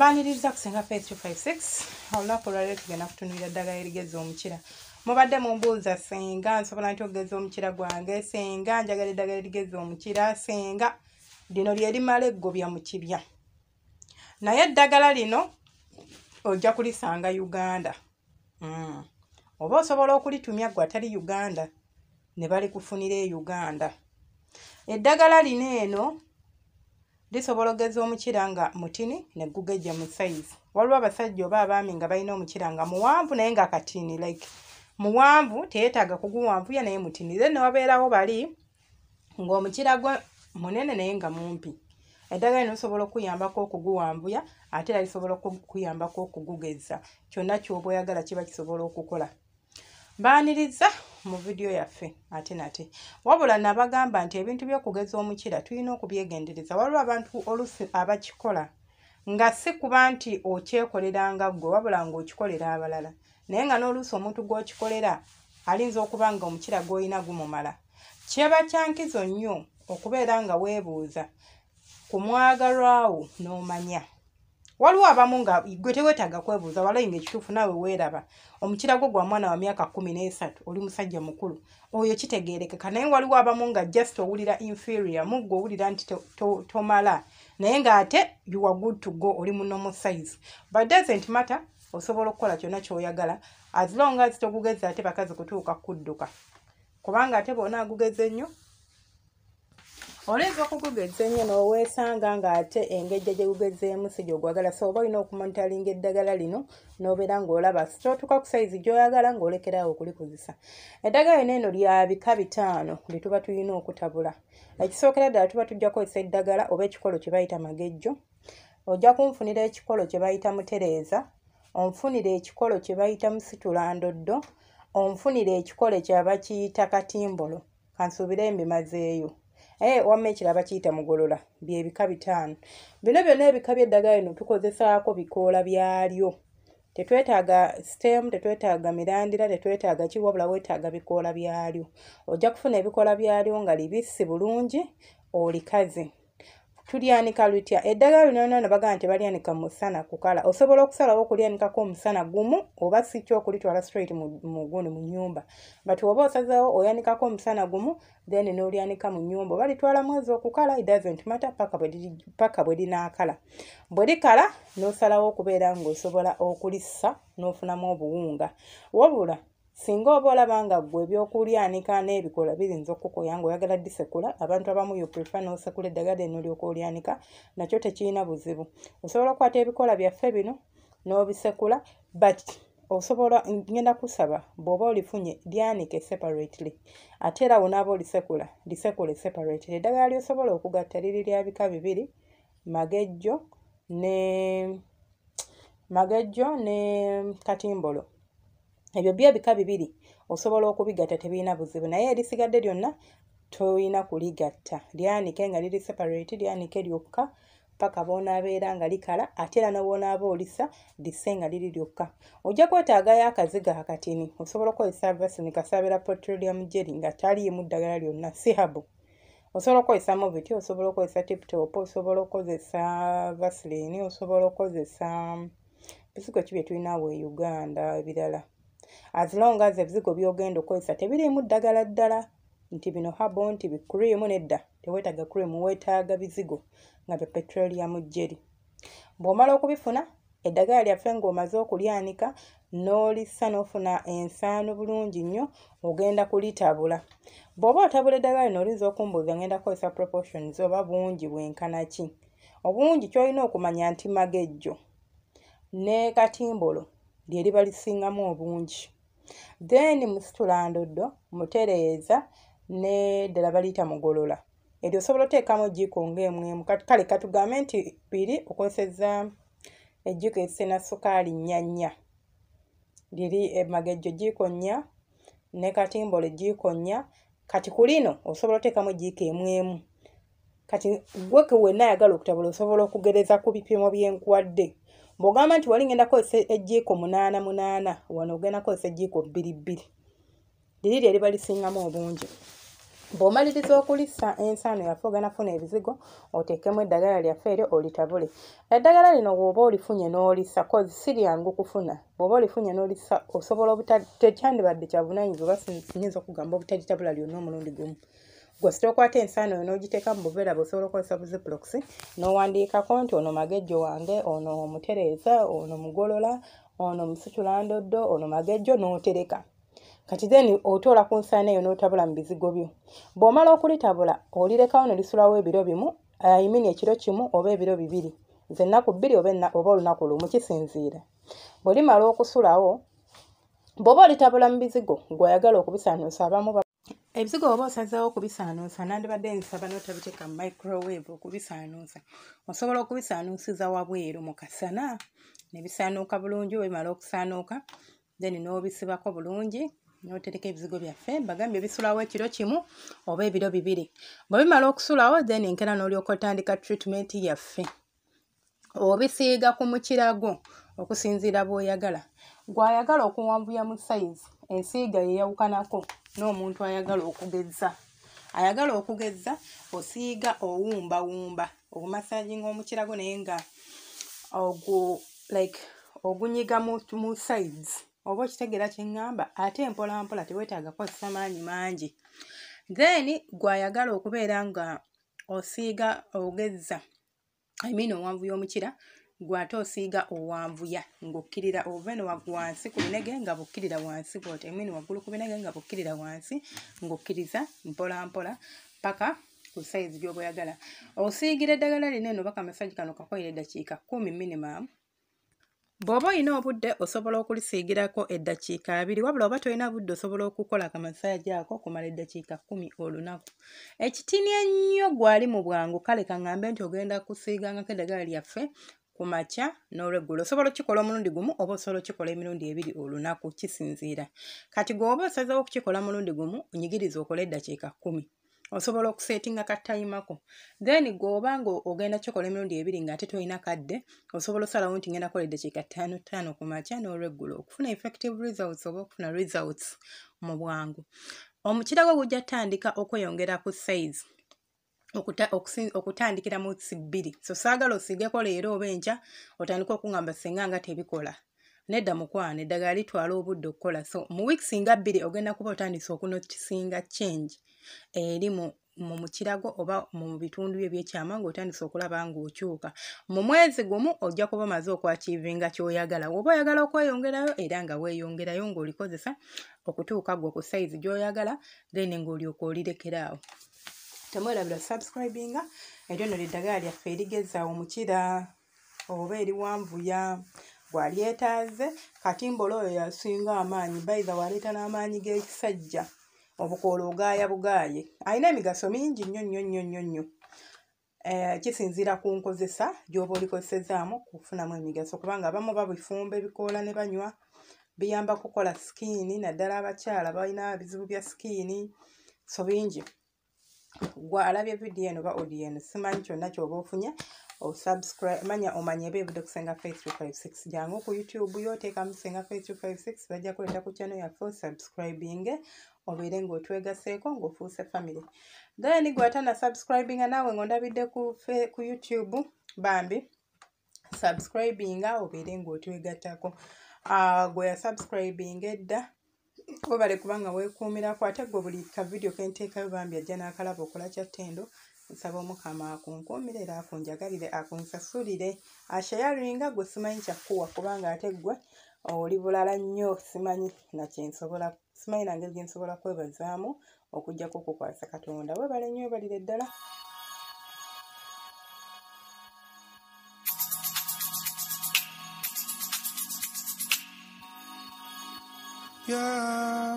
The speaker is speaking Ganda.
Mbaniriza kusenga page 256 olunaku olwaleero tugenda kutunuulira eddagala erigeza omukira. Mubadde mumbuuza senga nsobola ntya okugeza omukira gwange, senga njagala eddagala erigeza omukira, senga lino lye limala eggobya mu kibya. Naye eddagala lino ojja kulisanga Uganda. Oba osobola okulitumya gwe atali Uganda ne balikufunira e Uganda. Eddagala lino eno lisobola ogeza omukira nga mutini ne gugejja mu size. Waliwo abasajja oba abaami nga balina omukira nga muwanvu naye nga katini, like muwanvu teyeetaaga kuguwanvuya naye mutini. Then ne wabeerawo bali ng'omukira gwe munene naye nga mumpi. Eddagala lino lisobola okuyambako okuguwanvuya ate era lisobola okuyambako okugugeza. Kyonna ky'oba oyagala kiba kisobola okukola. Mbaaniriza mu vidiyo yaffe ate nate. Wabula nabagamba nti ebintu by'okugeza omukira tulina okubyegendereza. Waliwo abantu oluusi abakikola nga si kuba nti okyekoleranga ggwe wabula ng'okikolera abalala. Naye nga n'oluusi omuntu gw'okikolera alinza okuba nga omukira gw'olina gumumala. Kyeba kyankizo nnyo okubeera nga weebuuza ku mwagalwawo n'omanya. Waliwo abamu nga gwe teweetaaga kwebuuza walayinga ekituufu naawe weeraba. Omukira gwo gwa mwana wa myaka 13 oli musajja mukulu. Oyo kitegeerekeka. Naye waliwo abamu nga just owulira inferior, muggo owulira nti tomala. Naye ng'ate you are good to go, oli mu normal size. But doesn't matter, osobola okukola kyonna ky'oyagala as long as togugeza ate bakazi kutuuka kudduka. Kubanga ate bw'ona agugeza ennyo olenza okugugeza ennyo n'oweesanga ng'ate engejja gye gugezeemu si gy'ogwagala. So oba olina okumonitalinga eddagala lino n'obeera ng'olaba sitootuka ku sayizi gy'oyagala ng'olekeraawo okulikozesa. Eddagala lino eno lya bika 5 bye tuba tulina okutabula. Ekisookera ddala tuba tujja kukozesa eddagala oba ekikolo kye bayita magejjo. Ojja kunfunira ekikolo kye bayita mutereeza, onfunira ekikolo kye bayita musitulandoddo, onfunira ekikolo kye bakiyita katimbolo. Kansuubire mbimazeeyo. Wamma ekirala bakiyita mugolola. Bye bika 5. Bino byonna ebika by'eddagala lino tukozesaako bikoola byalyo. Tetwetaaga stem, tetwetaaga mirandira, tetwetaaga kiwabula weetaaga bikoola byalyo. Ojja kufuna ebikoola byalyo nga libisi bulungi olikaze. Tulyanika lutya? Eddagala lino ne bagamba nti balyanika mu musana kukala. Osobola okusalawo okulyanikako omusana gumu oba si kyo okulitwala straight mu nnyumba. But oba osazeewo oyanikako omusana gumu then n'olyanika mu nnyumba. Oba litwala mwezi okukala, it doesn't matter paka bwe linaakala. Bwe likala n'osalawo okubeera ng'osobola okulissa n'ofunamu obuwunga. Wabula singa oba olaba nga ggwe ebyokulyanika n'ebikola birinza okukoya ng'oyagala disekula, abantu abamu you prefer n'osekula eddagala lino olyoka olyanika, nakyo tekirina buzibu. Osobola okukwata ebikola byaffe bino n'obisekula, but osobola ngenda kusaba bw'oba olifunye lyanike separately. Ate era wonaaba olisekula, lisekule separately. Eddagala ly'osobola okugatta liri lya bika 2, magejjo ne katimbolo. Ebyo bya bika 2 osobola okubigatta tebirina buzibu, naye erisigadde lyonna toyina kuligatta. Lyanike nga liri separate, lyanike lyokka paka bw'onaabeera nga likala, ate era n'obwonaaba olisa lisse nga liri lyokka. Ojja kwetaagayo akaziga akatini. Osobola okukozesa Vaseline kasaabira petroleum jelly nga taliimu ddagala lyonna, si habo. Osobola okukozesa Moviti, osobola okukozesa Tip-Top, osobola okukozesa Vaseline, osobola okukozesa bizigo ki bye tulina awo e Uganda ebirala. As long as ebizigo by'ogenda okukozesa tebiriimu ddagala ddala nti bino habo nti bikurimu nedda, teweetaaga kurimu, weetaaga bizigo nga bya petroleum jelly. Bw'omala okubifuna eddagala lyaffe ng'omaze okulyanika n'olissa n'ofuna ensaano bulungi nnyo, ogenda kulitabula. Bw'oba otabula eddagala lino olinza okumbuuza ngenda kukozesa proportions oba bungi bwenkana ki. Obungi ky'olina okumanya nti magejjo ne katimbolo lye liba lisingamu obungi. Then musitulandoddo, mutereeza ne ddala baliyita mugolola. Eryo osobola oteekamu ejjiiko ng'emu. Kale katugambe nti 2 okozesezza ejjiiko esena sukaali 4. Liri magejjo ejjiiko 4 ne katimbolo ejjiiko 4. Kati ku lino osobola oteekamu ejjiiko emu. Kati gwe wenna ayagala okutabula osobola okugereza ku bipimo byenkuwadde. Bw'ogamba nti wali ngenda kukozesa ejjiiko 8 wano ogenda kukozesa ejjiiko 2. Liri lye liba lisingamu obungi. Bw'omaliriza okulisa ensaano yaffe ogenda kufuna ebizigo oteekemu eddagala lyaffe eryo olitabule. Eddagala lino bw'oba olifunye n'olisa kozi si lyangu kufuna. Bw'oba olifunye n'olisa osobola tekyandibadde kya bunaanyizibwa siyinza okugamba obutalitabula lyonna omulundi gumu. Gwe sitookwata ensaano yo n'ogiteeka mu buveera bw'osobola okukozesa buziplox n'owandiikako nti ono magejjo wange, ono mutereeza, ono mugolola, ono musitulandoddo, ono magejjo n'otereka. Kati then otoola ku nsaano eyo n'otabula mu bizigo byo. Bw'omala okulitabula olirekawo ne lisulawo ebiro bimu, ekiro kimu oba ebiro bibiri. Nze ennaku bbiri oba olunaku lumu kisinziira. Bwe limala okusulawo, bw'oba olitabula mu bizigo gw'ayagala okubisaanuusa abamu ebizigo oba osazeewo okubisaanuusa nandibadde nsaba n'otabiteeka mu microwave okubisaanuusa. Osobola okubisaanuusiza wabweru mu kasana ne bisaanuuka bulungi. Bimala okusaanuuka then n'obisibako bulungi n'otereka ebizigo byaffe bagambye bisulawo ekiro kimu oba ebiro bibiri. Bwe bimala okusulawo then enkera n'olyoka otandika treatment yaffe. Obisiiga ku mukira gwo okusinziira bw'oyagala. Gw'ayagala okuwanvuya mu size ensiiga yeyawukanako n'omuntu ayagala okugezza. Ayagala okugezza osiiga owumbawumba obumasaaginga omukira gwo naye nga ogunyiga mu sides. Oba okitegeera kye ŋŋamba ate mpola mpola teweetaaga kukozesa maanyi mangi. Then gw'ayagala okubeera nga osiiga ogezza owanvuya omukira gw'ate osiiga owanvuya ng'okkirira oveno wansi ku binege nga bukkirira wansi bw'oti waggulu ku binege nga bukkirira wansi ng'okkiriza mpola mpola paka ku size gy'oba oyagala. Osiigira eddagala lino eno baka masaji kano kakoyire eddakiika 10 minimum. Bw'oba olina obudde osobola okulisiigirako eddakiika 2 wabula oba tolina budde osobola okukola akamasaji ako kumala eddakiika 10 olunaku. Ekitini ennyo gwali mu bwangu kale kaŋŋambe nti ogenda kusiigangako eddagala lyaffe ku makya n'olweggulo. Osobola okukikola omulundi gumu oba osobola okukikola emirundi 2 olunaku kisinziira. Kati gw'oba osazeewo okukikola mulundi gumu onyigiriza okole eddakiika 10. Osobola okuseetinga ka time ako. Then gw'oba nga ogenda kikola emirundi 2 ng'ate tolina kadde osobola osalawo nti ngenda kukola eddakiika 5 ku makya n'olweggulo okufuna effective results oba okufuna results mu bwangu. Omukira gwo gujja tandika okweyongera ku size okutandikira mu weeks 2. So saagala osiigeko leero oba enkya otandika okuŋŋamba singa nga tebikola. Nedda mukwano eddagala litwala obudde okukola. So mu weeks nga 2 ogenda kuba otandise okunotisinga change eri mu mukira gwo oba mu bitundu bye ebyekyama ng'otandise okulaba ng'okyuka. Mu mwezi gumu ojja kuba omaze okwachivinga ky'oyagala. Oba oyagala okweyongerayo era nga weeyongerayo ng'olikozesa okutuuka gwe ku size gy'oyagala then ng'olyoka olirekeraawo. Temwerabira subscribinga eryo nno ly'eddagala lyaffe erigeza omukira oba eriwanvuya gwalyetaaze. Katimbolo oyo yasinga amaanyi bayiza waleeta n'amaanyi g'ekisajja obukoola ogaaya bugaaye. Alina emigaso mingi nnyo. Kisinziira ku nkozesa gy'oba olikozesezaamu kufunamu emigaso kubanga abamu babifumba ebikoola ne banywa. Biyamba kukola skin naddala abakyala balina ebizibu bya skin so bingi. Gwe alabye vidiyo eno oba audio eno simanyi kyonna ky'oba ofunye osubscribe omanya ebivudde ku Senga Faith 256 jangu ku YouTube yo teekamu Senga Faith 256 bajja kuleeta ku channel yaffe subscribing obeere ng'otwegaseeko ng'ofuuse family. Then gwe atana subscribinga naawe ng'ondabidde ku YouTube bambi subscribinga obeere ng'otwegattako. Gwe yasubscribinga edda webale kubanga weekuumirako ate gwe buli ka video ke nteekayo bambi ajja n'akalaba okola kya ttendo. Nsaba Mukama akunkuumire era akunjagalire akunsasulire ashayaringa gwe simanyi kyakkuwa kubanga ate gwe oli bulala nnyo simanyi nange gye nsobola kwebazaamu okuggyako okukwasa Katonda. Webale nnyo webalire ddala. Yeah.